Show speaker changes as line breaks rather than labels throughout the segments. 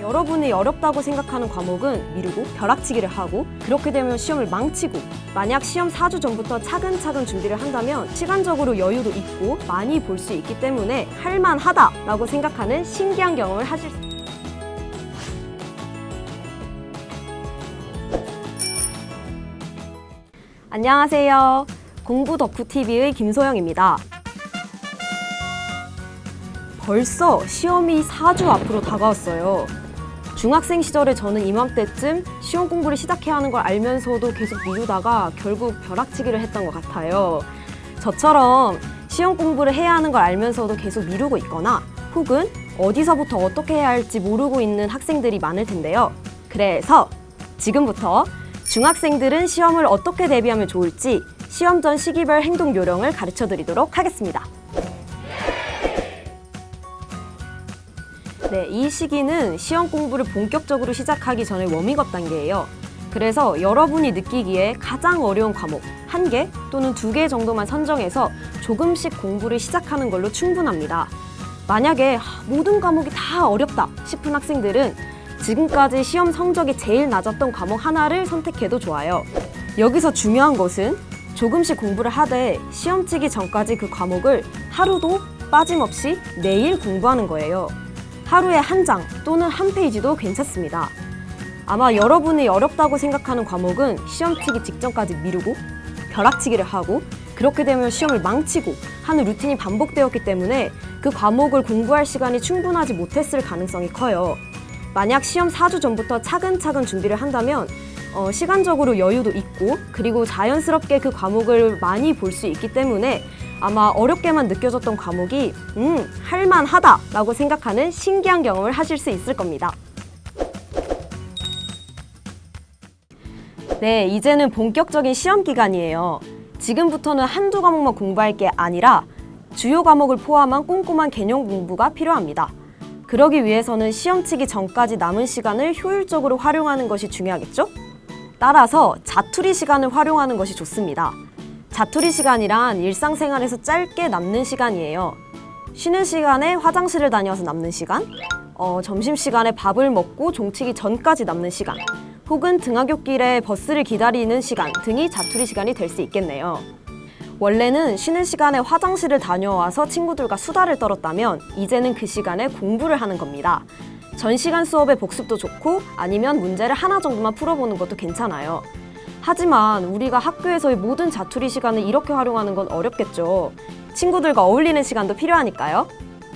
여러분이 어렵다고 생각하는 과목은 미루고 벼락치기를 하고, 그렇게 되면 시험을 망치고, 만약 시험 4주 전부터 차근차근 준비를 한다면 시간적으로 여유도 있고 많이 볼 수 있기 때문에 할만하다라고 생각하는 신기한 경험을 하실 수 있습니다. 안녕하세요. 공부 덕후TV의 김소영입니다. 벌써 시험이 4주 앞으로 다가왔어요. 중학생 시절에 저는 이맘때쯤 시험 공부를 시작해야 하는 걸 알면서도 계속 미루다가 결국 벼락치기를 했던 것 같아요. 저처럼 시험 공부를 해야 하는 걸 알면서도 계속 미루고 있거나 혹은 어디서부터 어떻게 해야 할지 모르고 있는 학생들이 많을 텐데요. 그래서 지금부터 중학생들은 시험을 어떻게 대비하면 좋을지 시험 전 시기별 행동 요령을 가르쳐 드리도록 하겠습니다. 네, 이 시기는 시험 공부를 본격적으로 시작하기 전에 워밍업 단계예요. 그래서 여러분이 느끼기에 가장 어려운 과목 1개 또는 2개 정도만 선정해서 조금씩 공부를 시작하는 걸로 충분합니다. 만약에 모든 과목이 다 어렵다 싶은 학생들은 지금까지 시험 성적이 제일 낮았던 과목 하나를 선택해도 좋아요. 여기서 중요한 것은 조금씩 공부를 하되 시험 치기 전까지 그 과목을 하루도 빠짐없이 매일 공부하는 거예요. 하루에 한 장 또는 한 페이지도 괜찮습니다. 아마 여러분이 어렵다고 생각하는 과목은 시험 치기 직전까지 미루고 벼락치기를 하고 그렇게 되면 시험을 망치고 하는 루틴이 반복되었기 때문에 그 과목을 공부할 시간이 충분하지 못했을 가능성이 커요. 만약 시험 4주 전부터 차근차근 준비를 한다면 시간적으로 여유도 있고 그리고 자연스럽게 그 과목을 많이 볼 수 있기 때문에 아마 어렵게만 느껴졌던 과목이 할만하다라고 생각하는 신기한 경험을 하실 수 있을 겁니다. 네, 이제는 본격적인 시험 기간이에요. 지금부터는 한두 과목만 공부할 게 아니라 주요 과목을 포함한 꼼꼼한 개념 공부가 필요합니다. 그러기 위해서는 시험 치기 전까지 남은 시간을 효율적으로 활용하는 것이 중요하겠죠? 따라서 자투리 시간을 활용하는 것이 좋습니다. 자투리 시간이란 일상생활에서 짧게 남는 시간이에요. 쉬는 시간에 화장실을 다녀와서 남는 시간, 점심시간에 밥을 먹고 종치기 전까지 남는 시간, 혹은 등하굣길에 버스를 기다리는 시간 등이 자투리 시간이 될 수 있겠네요. 원래는 쉬는 시간에 화장실을 다녀와서 친구들과 수다를 떨었다면 이제는 그 시간에 공부를 하는 겁니다. 전 시간 수업의 복습도 좋고 아니면 문제를 하나 정도만 풀어보는 것도 괜찮아요. 하지만 우리가 학교에서의 모든 자투리 시간을 이렇게 활용하는 건 어렵겠죠. 친구들과 어울리는 시간도 필요하니까요.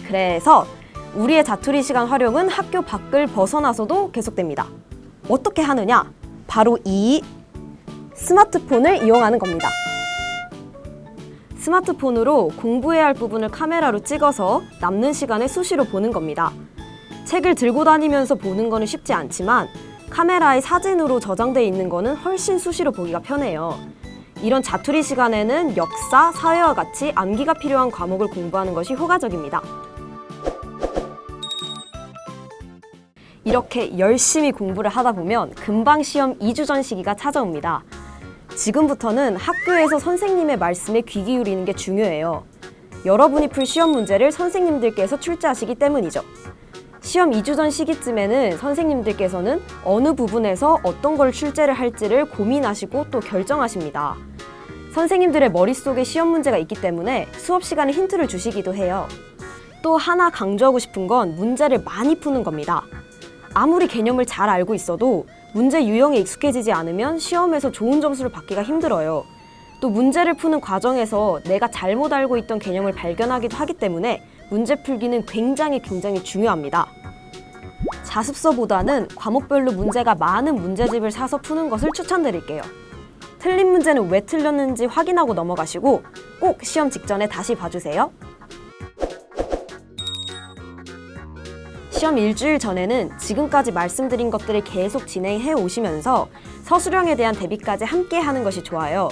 그래서 우리의 자투리 시간 활용은 학교 밖을 벗어나서도 계속됩니다. 어떻게 하느냐? 바로 이 스마트폰을 이용하는 겁니다. 스마트폰으로 공부해야 할 부분을 카메라로 찍어서 남는 시간에 수시로 보는 겁니다. 책을 들고 다니면서 보는 거는 쉽지 않지만 카메라에 사진으로 저장돼 있는 거는 훨씬 수시로 보기가 편해요. 이런 자투리 시간에는 역사, 사회와 같이 암기가 필요한 과목을 공부하는 것이 효과적입니다. 이렇게 열심히 공부를 하다 보면 금방 시험 2주 전 시기가 찾아옵니다. 지금부터는 학교에서 선생님의 말씀에 귀 기울이는 게 중요해요. 여러분이 풀 시험 문제를 선생님들께서 출제하시기 때문이죠. 시험 2주 전 시기쯤에는 선생님들께서는 어느 부분에서 어떤 걸 출제를 할지를 고민하시고 또 결정하십니다. 선생님들의 머릿속에 시험 문제가 있기 때문에 수업 시간에 힌트를 주시기도 해요. 또 하나 강조하고 싶은 건 문제를 많이 푸는 겁니다. 아무리 개념을 잘 알고 있어도 문제 유형에 익숙해지지 않으면 시험에서 좋은 점수를 받기가 힘들어요. 또 문제를 푸는 과정에서 내가 잘못 알고 있던 개념을 발견하기도 하기 때문에 문제 풀기는 굉장히 중요합니다. 자습서보다는 과목별로 문제가 많은 문제집을 사서 푸는 것을 추천드릴게요. 틀린 문제는 왜 틀렸는지 확인하고 넘어가시고 꼭 시험 직전에 다시 봐주세요. 시험 일주일 전에는 지금까지 말씀드린 것들을 계속 진행해 오시면서 서술형에 대한 대비까지 함께 하는 것이 좋아요.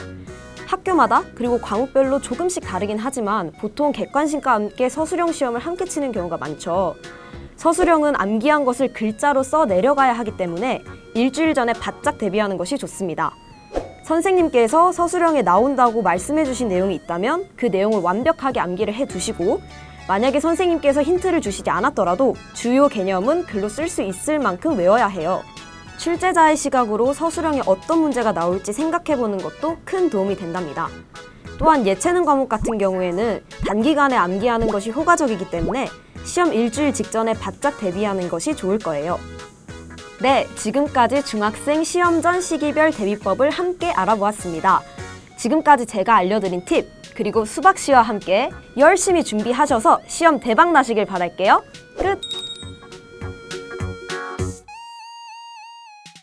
학교마다 그리고 과목별로 조금씩 다르긴 하지만 보통 객관식과 함께 서술형 시험을 함께 치는 경우가 많죠. 서술형은 암기한 것을 글자로 써 내려가야 하기 때문에 일주일 전에 바짝 대비하는 것이 좋습니다. 선생님께서 서술형에 나온다고 말씀해 주신 내용이 있다면 그 내용을 완벽하게 암기를 해 두시고 만약에 선생님께서 힌트를 주시지 않았더라도 주요 개념은 글로 쓸 수 있을 만큼 외워야 해요. 출제자의 시각으로 서술형에 어떤 문제가 나올지 생각해보는 것도 큰 도움이 된답니다. 또한 예체능 과목 같은 경우에는 단기간에 암기하는 것이 효과적이기 때문에 시험 일주일 직전에 바짝 대비하는 것이 좋을 거예요. 네, 지금까지 중학생 시험 전 시기별 대비법을 함께 알아보았습니다. 지금까지 제가 알려드린 팁, 그리고 수박씨와 함께 열심히 준비하셔서 시험 대박 나시길 바랄게요. 끝!